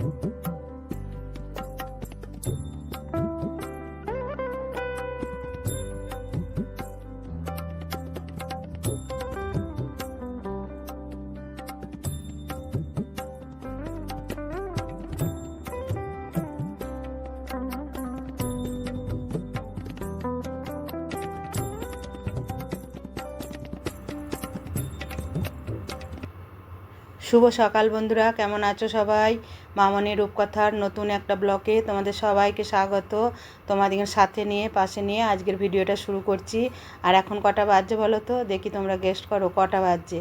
শুভ সকাল বন্ধুরা, কেমন আছো সবাই? মামনির রূপকথার নতুন একটা ব্লগে তোমাদের সবাইকে স্বাগত। তোমাদের সাথে নিয়ে পাশে নিয়ে আজকের ভিডিওটা শুরু করছি। আর এখন কটা বাজছে বলো তো? দেখি তোমরা গেস্ট করো কটা বাজছে।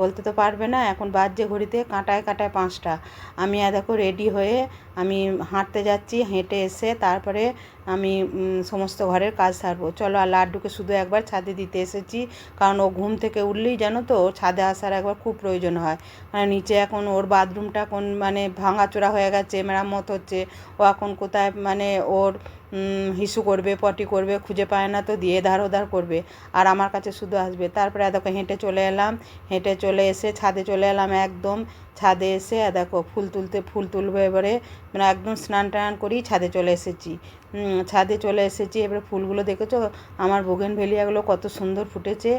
বলতে তো পারবে না। এখন বাজছে ঘড়িতে কাঁটায় কাঁটায় 5টা। আমি দেখো রেডি হয়ে আমি হাঁটতে যাচ্ছি। হেঁটে এসে তারপরে আমি সমস্ত ঘরের কাজ সারবো। চলো, আর লাড্ডুকে শুধু একবার ছাদে দিতে এসেছি, কারণ ও ঘুম থেকে উঠলেই জানো তো ওর ছাদে আসার একবার খুব প্রয়োজন হয়। মানে নিচে এখন ওর বাথরুমটা এখন মানে ভাঙাচোরা হয়ে গেছে, মেরামত হচ্ছে। ও এখন কোথায় মানে ওর হিসু করবে, পটি করবে, খুঁজে পায় না তো দিয়ে ধার ওধার করবে, আর আমার কাছে শুধু আসবে। তারপরে দেখো হেঁটে চলে এলাম, হেঁটে চলে এসে ছাদে চলে এলাম। একদম ছাদে এসে দেখো ফুল তুলবো এবারে, মানে একদম স্নান টান করেই ছাদে চলে এসেছি। ছাদে চলে এসেছি। এবারে ফুলগুলো দেখেছো আমার বোগেনভেলিয়াগুলো কত সুন্দর ফুটেছে,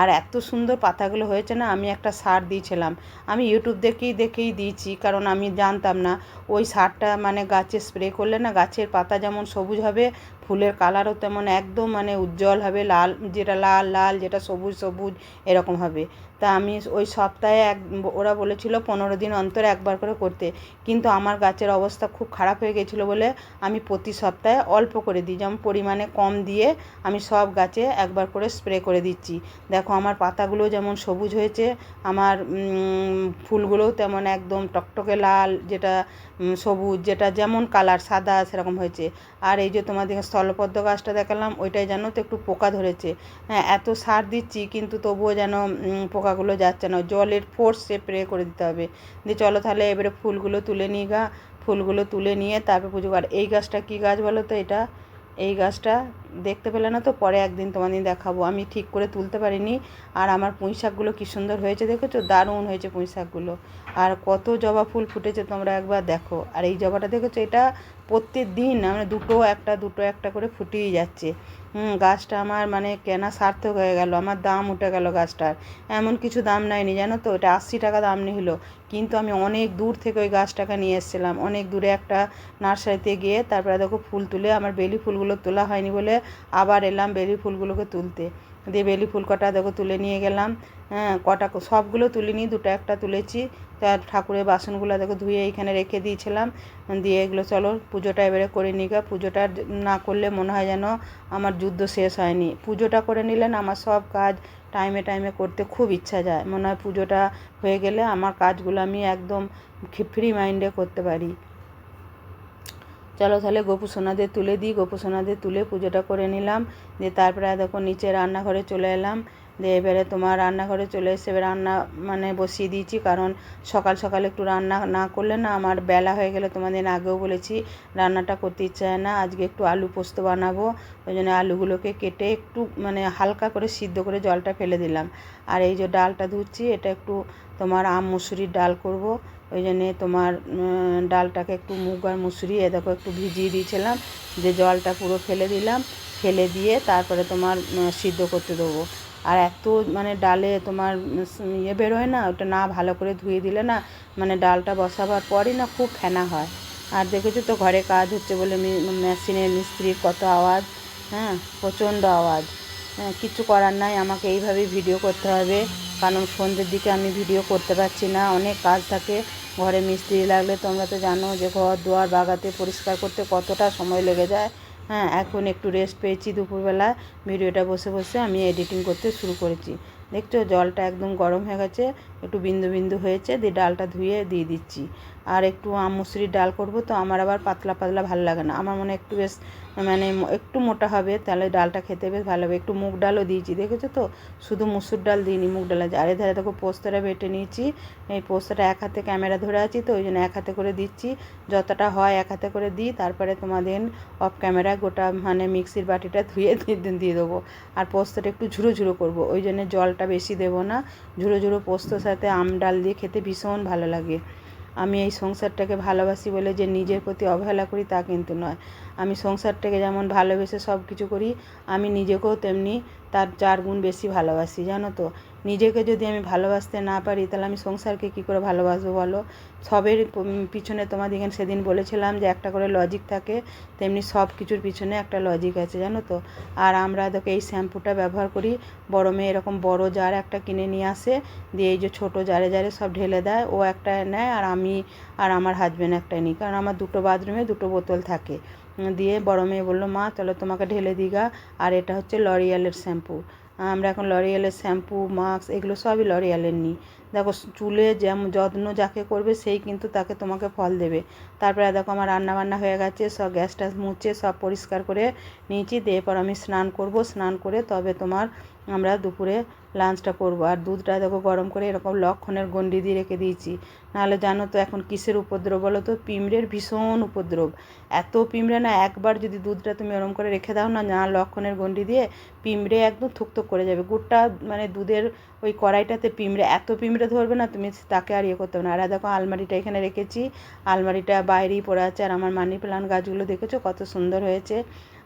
আর এত সুন্দর পাতাগুলো হয়েছে না। আমি একটা সার দিয়েছিলাম, আমি ইউটিউব দেখেই দিয়েছি, কারণ আমি জানতাম না ওই সারটা মানে গাছে স্প্রে করলে না গাছের পাতা যেমন সবুজ হবে, ফুলের কালারও তেমন একদম মানে উজ্জ্বল হবে, লাল যেটা লাল লাল, যেটা সবুজ সবুজ এরকম হবে। তা আমি ওই সপ্তাহে ওরা বলেছিল 15 দিন অন্তর একবার করে করতে, কিন্তু আমার গাছের অবস্থা খুব খারাপ হয়ে গেছিলো বলে আমি প্রতি সপ্তাহে অল্প করে দিই, যেমন পরিমাণে কম দিয়ে আমি সব গাছে একবার করে স্প্রে করে দিচ্ছি। দেখো আমার পাতাগুলো যেমন সবুজ হয়েছে, আমার ফুলগুলোও তেমন একদম টকটকে লাল, যেটা সবুজ, যেটা যেমন কালার সাদা সেরকম হয়েছে। আর এই যে তোমাদের স্থলপদ্ম গাছটা দেখালাম, ওইটাই যেন তো একটু পোকা ধরেছে। হ্যাঁ, এত সার দিচ্ছি কিন্তু তবুও যেন পোকাগুলো যাচ্ছে না। জলের ফোর্স স্প্রে করে দিতে হবে। দিয়ে চলো তাহলে এবারে ফুলগুলো তুলে নিই ফুলগুলো তুলে নিয়ে তারপর পুজো কর। এই গাছটা কী গাছ বলো তো? এই গাছটা দেখতে পেলে না তো, পরে একদিন তোমাদের দেখাবো। আমি ঠিক করে তুলতে পারিনি। আর আমার পুঁই শাকগুলো কী সুন্দর হয়েছে দেখেছো? দারুণ হয়েছে পুঁই শাকগুলো। আর কত জবা ফুল ফুটেছে তোমরা একবার দেখো। আর এই জবাটা দেখেছো? এটা প্রত্যেক দিন আমরা দুটো একটা করে ফুটিয়ে যাচ্ছে। গাছটা আমার মানে কেনা সার্থক হয়ে গেল, আমার দাম উঠে গেল গাছটার। এমন কিছু দাম নেয়নি জানো তো, এটা 80 টাকা দাম নিল, কিন্তু আমি অনেক দূর থেকে ওই গাছটাকে নিয়ে এসেছিলাম, অনেক দূরে একটা নার্সারিতে গিয়ে। তারপরে দেখো ফুল তুলে, আমার বেলি ফুলগুলো তোলা হয়নি বলে আবার এলাম বেলি ফুলগুলোকে তুলতে। দিয়ে বেলি ফুল কটা দেখো তুলে নিয়ে গেলাম। হ্যাঁ, কটা সবগুলো তুলিনি, একটা তুলেছি। তার ঠাকুরের বাসনগুলো দেখো ধুয়ে এইখানে রেখে দিয়েছিলাম। দিয়ে এগুলো চলো পুজোটা এবারে করে নিই পুজোটা না করলে মনে হয় যেন আমার যুদ্ধ শেষ হয়নি। পুজোটা করে নিলে না আমার সব কাজ টাইমে করতে খুব ইচ্ছা যায়। মনে হয় পুজোটা হয়ে গেলে আমার কাজগুলো আমি একদম ফ্রি মাইন্ডে করতে পারি। চলো তাহলে গোপু সোনাদের তুলে দিই। গোপু সোনাদের তুলে পুজোটা করে নিলাম। দিয়ে তারপরে দেখো নিচে রান্নাঘরে চলে এলাম। দিয়ে এবারে তোমার রান্নাঘরে চলে এসে এবার রান্না মানে বসিয়ে দিয়েছি, কারণ সকাল সকাল একটু রান্না না করলে না আমার বেলা হয়ে গেলে, তোমাদের আগেও বলেছি রান্নাটা করতে ইচ্ছা হয় না। আজকে একটু আলু পোস্ত বানাবো, ওই জন্য আলুগুলোকে কেটে একটু মানে হালকা করে সিদ্ধ করে জলটা ফেলে দিলাম। আর এই যে ডালটা ধুচ্ছি, এটা একটু তোমার মুসুরির ডাল করব, ওই জন্যে তোমার ডালটাকে একটু মুগ আর মুসুরি দেখো একটু ভিজিয়ে দিয়েছিলাম, যে জলটা পুরো ফেলে দিলাম। ফেলে দিয়ে তারপরে তোমার সিদ্ধ করতে দেবো। আর এত মানে ডালে তোমার বেরোয় না, ওটা না ভালো করে ধুয়ে দিলে না মানে ডালটা বসাবার পরই না খুব ফেনা হয়। আর দেখেছো তো ঘরে কাজ হচ্ছে বলে মেশিনের মিস্ত্রির কত আওয়াজ, হ্যাঁ প্রচণ্ড আওয়াজ। হ্যাঁ, কিছু করার নাই, আমাকে এইভাবেই ভিডিও করতে হবে, কারণ সন্ধ্যের দিকে আমি ভিডিও করতে পারছি না, অনেক কাজ থাকে। ঘরে মিস্ত্রি লাগলে তোমরা তো জানো যে ঘর দুয়ার বাগাতে পরিষ্কার করতে কতটা সময় লেগে যায়। হ্যাঁ, এখন একটু রেস্ট পেয়েছি দুপুরবেলা, ভিডিওটা বসে আমি এডিটিং করতে শুরু করেছি। দেখছো জলটা একদম গরম হয়ে গেছে, একটু বিন্দু বিন্দু হয়েছে। দিয়ে ডালটা ধুয়ে দিয়ে দিচ্ছি। আর একটু মুসুরির ডাল করব তো, আমার আবার পাতলা পাতলা ভালো লাগে না, আমার মনে একটু বেশ মানে একটু মোটা হবে, তাহলে ডালটা খেতে বেশ ভালো হবে। একটু মুগ ডালও দিয়েছি, দেখেছো তো, শুধু মুসুর ডাল দিইনি, মুগ ডাল আছে। আর ধারে দেখো পোস্তটা বেটে নিয়েছি। এই পোস্তটা এক হাতে ক্যামেরা ধরে আছি তো ওই জন্য এক হাতে করে দিচ্ছি, যতটা হয় এক হাতে করে দিই। তারপরে তোমাদের অফ ক্যামেরা গোটা মানে মিক্সির বাটিটা ধুয়ে দিয়ে দেবো। আর পোস্তটা একটু ঝুরো ঝুরো করবো, ওই জন্য জলটা বেশি দেবো না। ঝুরো ঝুরো পোস্তর সাথে ডাল দিয়ে খেতে ভীষণ ভালো লাগে। আমি এই সংসারটাকে ভালোবাসি বলে যে নিজের প্রতি অবহেলা করি তা কিন্তু নয়। আমি সংসারটাকে যেমন ভালোবেসে সব কিছু করি, আমি নিজেকেও তেমনি তার 4 গুণ বেশি ভালোবাসি, জানো তো। নিজেকে যদি আমি ভালোবাসতে না পারি তাহলে আমি সংসারকে কী করে ভালোবাসবো বলো? সবের পিছনে তোমাদেরকে সেদিন বলেছিলাম যে একটা করে লজিক থাকে, তেমনি সব কিছুর পিছনে একটা লজিক আছে, জানো তো। আর আমরা দেখো এই শ্যাম্পুটা ব্যবহার করি, বড় মেয়ে এরকম বড় জার একটা কিনে নিয়ে আসে, দিয়ে এই যে ছোটো জারে জারে সব ঢেলে দেয়, ও একটা নেয় আর আমি আর আমার হাজব্যান্ড একটাই নিই, কারণ আমার 2টো বাথরুমে 2টো বোতল থাকে। দিয়ে বড় মেয়ে বললো, মা চলো তোমাকে ঢেলে দিগা। আর এটা হচ্ছে লরিয়ালের শ্যাম্পু। আমরা এখন লরিয়ালের শ্যাম্পু, মাস্ক এগুলো সবই লরিয়ালের নিই। দেখো চুলে যেমন যত্ন যাকে করবে সেই কিন্তু তাকে তোমাকে ফল দেবে। তারপরে দেখো আমার রান্নাবান্না হয়ে গেছে, সব গ্যাস ট্যাস মুছে সব পরিষ্কার করে নিয়েছি। দিয়ে এরপর আমি স্নান করব, স্নান করে তবে তোমার আমরা দুপুরে লাঞ্চটা করব। আর দুধটা দেখো গরম করে এরকম লক্ষণের গণ্ডি দিয়ে রেখে দিয়েছি। নাহলে জানো তো এখন কিসের উপদ্রব বলো তো? পিঁমড়ের ভীষণ উপদ্রব। এত পিঁমড়ে না, একবার যদি দুধটা তুমি ওরম করে রেখে দাও না, না লক্ষণের গণ্ডি দিয়ে, পিঁমড়ে একদম থুকথুক করে যাবে গোটা, মানে দুধের ওই কড়াইটাতে পিঁমড়ে, এত পিঁমড়ে ধরবে না তুমি তাকে আর ইয়ে করতে হবে না। আর দেখো আলমারিটা এখানে রেখেছি, আলমারিটা বাইরেই পড়ে আছে। আর আমার মানি প্লান্ট গাছগুলো দেখেছো কত সুন্দর হয়েছে।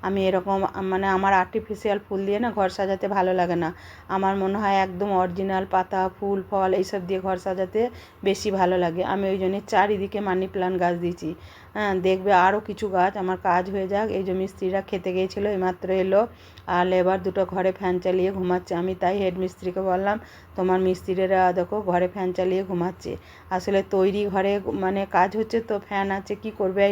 আমি এরকম মানে আমার আর্টিফিশিয়াল ফুল দিয়ে না ঘর সাজাতে ভালো লাগে না। আমার মনে হয় একদম অরিজিনাল পাতা ফুল ফল এইসব দিয়ে ঘর সাজাতে বেশি ভালো লাগে। আমি ওই জন্য চারিদিকে মানি প্লান্ট গাছ দিয়েছি। হ্যাঁ, দেখবে আরও কিছু গাছ, আমার কাজ হয়ে যাক। এই যে মিস্ত্রিরা খেতে গিয়েছিলো, এইমাত্র এলো। আর লেবার দুটো ঘরে ফ্যান চালিয়ে ঘুমাচ্ছে। আমি তাই হেড মিস্ত্রিকে বললাম, তোমার মিস্ত্রিরা দেখো ঘরে ফ্যান চালিয়ে ঘুমাচ্ছে। আসলে তৈরি ঘরে মানে কাজ হচ্ছে তো, ফ্যান আছে, কি করবে,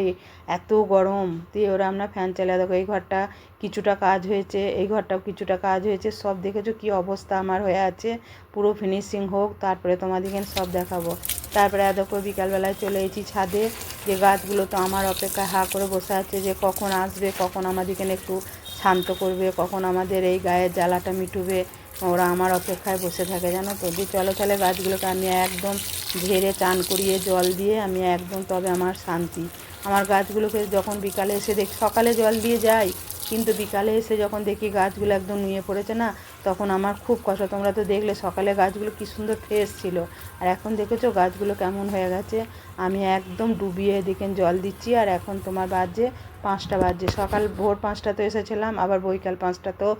এত গরম দিয়ে ওরা আমরা ফ্যান চালিয়ে। দেখো এই ঘরটা কিছুটা কাজ হয়েছে, এই ঘরটাও কিছুটা কাজ হয়েছে, সব দেখেছো কী অবস্থা আমার হয়ে আছে। পুরো ফিনিশিং হোক তারপরে তোমাদেরকে সব দেখাবো। তারপরে দেখো বিকালবেলায় চলে এসেছি ছাদে, যে গাছগুলো তো আমার অপেক্ষায় হা করে বসে আছে যে কখন আসবে, কখন আমাদেরকে একটু শান্ত করবে, কখন আমাদের এই গায়ের জ্বালাটা মিটুবে। ওরা আমার অপেক্ষায় বসে থাকে, জানো তো। যে চলো তাহলে গাছগুলোকে আমি একদম ঝেড়ে চান করিয়ে জল দিয়ে আমি একদম, তবে আমার শান্তি। আমার গাছগুলোকে যখন বিকালে এসে দেখি, সকালে জল দিয়ে যাই কিন্তু বিকালে এসে যখন দেখি গাছগুলো একদম নুয়ে পড়েছে না, তখন আমার খুব কষ্ট। তোমরা তো দেখলে সকালে গাছগুলো কী সুন্দর ফ্রেশ ছিল, আর এখন দেখেছো গাছগুলো কেমন হয়ে গেছে। আমি একদম ডুবিয়ে এদিকে জল দিচ্ছি। আর এখন তোমার বাজে 5টা বাজে, সকাল ভোর 5টাতে এসেছিলাম, আবার বৈকাল 5টাতেও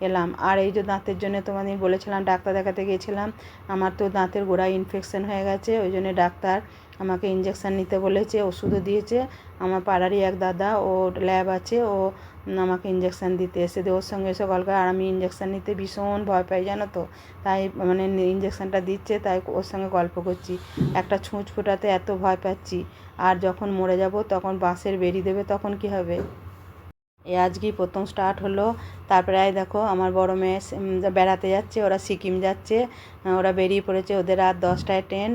এলাম। আর এই যে দাঁতের জন্য তোমাদের বলেছিলাম ডাক্তার দেখাতে গিয়েছিলাম, আমার তো দাঁতের গোড়ায় ইনফেকশন হয়ে গেছে, ওই জন্য ডাক্তার আমাকে ইঞ্জেকশান নিতে বলেছে, ওষুধও দিয়েছে। আমার পাড়ারই এক দাদা, ওর ল্যাব আছে, ও আমাকে ইঞ্জেকশান দিতে এসে ওর সঙ্গে এসে গল্প। আর আমি ইঞ্জেকশান নিতে ভীষণ ভয় পাই, জানো তো। তাই মানে ইঞ্জেকশানটা দিচ্ছে তাই ওর সঙ্গে গল্প করছি। একটা ছুঁচ ফোটাতে এত ভয় পাচ্ছি, আর যখন মরে যাব তখন বাঁশের বেরি দেবে, তখন কি হবে। এই আজকেই প্রথম স্টার্ট হলো। তারপরে দেখো আমার বড় মেয়ে বেড়াতে যাচ্ছে, ওরা সিকিম যাচ্ছে। ওরা বেরিয়ে পড়েছে, ওদের রাত 10টায় ট্রেন।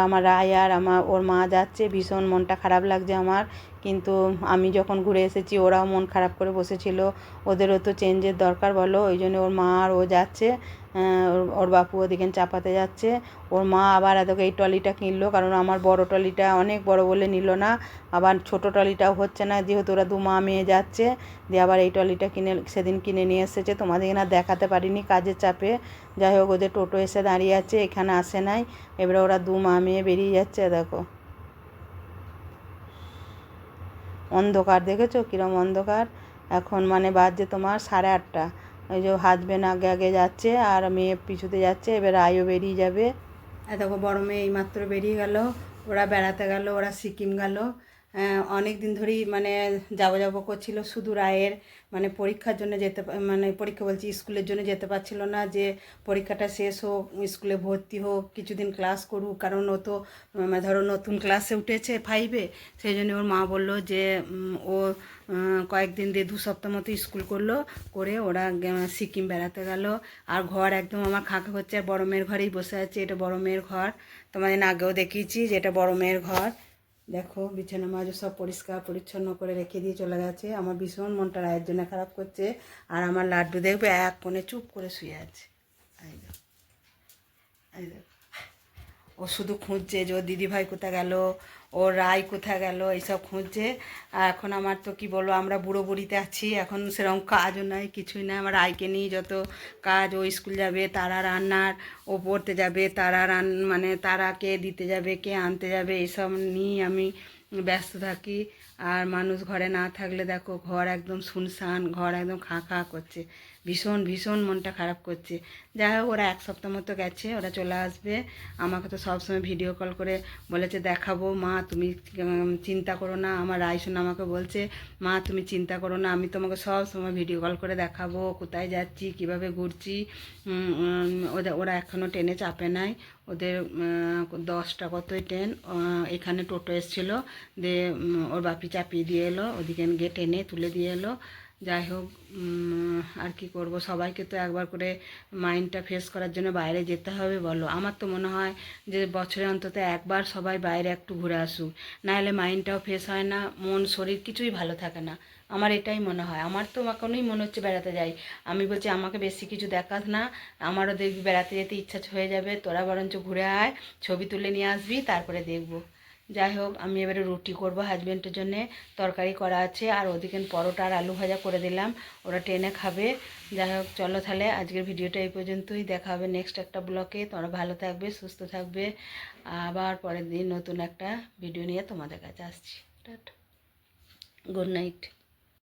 আমার রায় আর ওর মা যাচ্ছে। ভীষণ মনটা খারাপ লাগছে আমার, কিন্তু আমি যখন ঘুরে এসেছি ওরাও মন খারাপ করে বসেছিল, ওদেরও তো চেঞ্জের দরকার বলো। ওই জন্য ওর মা আর ও যাচ্ছে, ওর বাপু ওদিকে চাপাতে যাচ্ছে। ওর মা আবার এতকে এই ট্রলিটা কিনলো, কারণ আমার বড় ট্রলিটা অনেক বড় বলে নিল না, আবার ছোট ট্রলিটাও হচ্ছে না, যেহেতু ওরা 2 মা মেয়ে যাচ্ছে। দিয়ে আবার এই ট্রলিটা সেদিন কিনে নিয়ে এসেছে, তোমাদেরকে না দেখাতে পারিনি কাজের চাপে। যাই হোক, ওদের টোটো এসে দাঁড়িয়ে আছে, এখানে আসে নাই। এবারে ওরা 2 মা মেয়ে বেরিয়ে যাচ্ছে। দেখো অন্ধকার, দেখেছো কীরকম অন্ধকার। এখন মানে বাজছে তোমার 8:30। ওই যে হাজব্যান্ড আগে আগে যাচ্ছে আর মেয়ে পিছুতে যাচ্ছে, এবার আয়ও বেরিয়ে যাবে। দেখো বড় মেয়ে এইমাত্র বেরিয়ে গেল, ওরা বেড়াতে গেল, ওরা সিকিম গেল। অনেক দিন ধরেই মানে যাবো করছিল, শুধু রায়ের মানে পরীক্ষার জন্য মানে পরীক্ষা বলছি স্কুলের জন্য যেতে পারছিল না, যে পরীক্ষাটা শেষ হোক, স্কুলে ভর্তি হোক, কিছুদিন ক্লাস করুক, কারণ ও তো ধরো নতুন ক্লাসে উঠেছে 5-এ। সেই জন্য ওর মা বললো যে ও কয়েকদিন দিয়ে 2 সপ্তাহ মতো স্কুল করলো, করে ওরা সিকিম বেড়াতে গেল। আর ঘর একদম আমার খাঁকা হচ্ছে, আর বড় মেয়ের ঘরেই বসে আছে। এটা বড় মেয়ের ঘর, তোমাদের আগেও দেখিয়েছি যে এটা বড় মেয়ের ঘর। দেখো বিছানা মাঝে সব পরিষ্কার পরিচ্ছন্ন করে রেখে দিয়ে চলে গেছে। আমার ভীষণ মনটা রায়ের জন্য খারাপ করছে। আর আমার লাড্ডু দেখবে এক কোণে চুপ করে শুয়ে আছে। এই দেখো, ও শুধু খুঁজছে যে ওর দিদিভাই কোথায় গেল, ওর রায় কোথায় গেল, এইসব খুঁজছে। আর এখন আমার তো কি বলবো, আমরা বুড়ো বুড়িতে আছি, এখন সেরকম কাজও নাই, কিছুই নাই। আমার রায়কে নিয়ে যত কাজ, ও স্কুল যাবে, তারা রান্নার, ও পড়তে যাবে, তারা মানে তারা কে দিতে যাবে, কে আনতে যাবে, এইসব নিয়ে আমি ব্যস্ত থাকি। আর মানুষ ঘরে না থাকলে দেখো ঘর একদম শুনশান, ঘর একদম খাঁ খাঁ করছে, ভীষণ ভীষণ মনটা খারাপ করছে। যাই হোক, ওরা 1 সপ্তাহ মতো গেছে, ওরা চলে আসবে। আমাকে তো সবসময় ভিডিও কল করে বলেছে দেখাবো, মা তুমি চিন্তা করো না। আমার রাইসন আমাকে বলছে, মা তুমি চিন্তা করো না, আমি তোমাকে সব সময় ভিডিও কল করে দেখাবো কোথায় যাচ্ছি, কিভাবে ঘুরছি। ওরা এখনও ট্রেনে চাপে নাই, ওদের 10টা কতই ট্রেন। এখানে টোটো এসেছিলো, দিয়ে ওর বাপি চাপিয়ে দিয়ে এলো, ওদিকে গিয়ে ট্রেনে তুলে দিয়ে এলো। যাই হোক, আর কি করব, সবাইকে তো একবার করে মাইন্ডটা ফ্রেশ করার জন্য বাইরে যেতে হবে বলো। আমার তো মনে হয় যে বছরে অন্তত একবার সবাই বাইরে একটু ঘুরে আসুক, নাহলে মাইন্ডটাও ফ্রেশ হয় না, মন শরীর কিছুই ভালো থাকে না। আমার এটাই মনে হয়। আমার তো এখনই মনে হচ্ছে বেড়াতে যাই। আমি বলছি আমাকে বেশি কিছু দেখাস না, আমারও দেখবি বেড়াতে যেতে ইচ্ছা হয়ে যাবে, তোরা বরঞ্চ ঘুরে আয়, ছবি তুলে নিয়ে আসবি, তারপরে দেখবো। যাই হোক, আমি এবারে রুটি করব হাজব্যান্ডের জন্যে, তরকারি করা আছে, আর ওদিকে পরোটা আর আলু ভাজা করে দিলাম, ওরা ট্রেনে খাবে। যাই হোক, চলো তাহলে আজকের ভিডিওটা এই পর্যন্তই, দেখা হবে নেক্সট একটা ব্লগে। তোমরা ভালো থাকবে, সুস্থ থাকবে, আবার পরের দিন নতুন একটা ভিডিও নিয়ে তোমাদের কাছে আসছি। Tata, good night.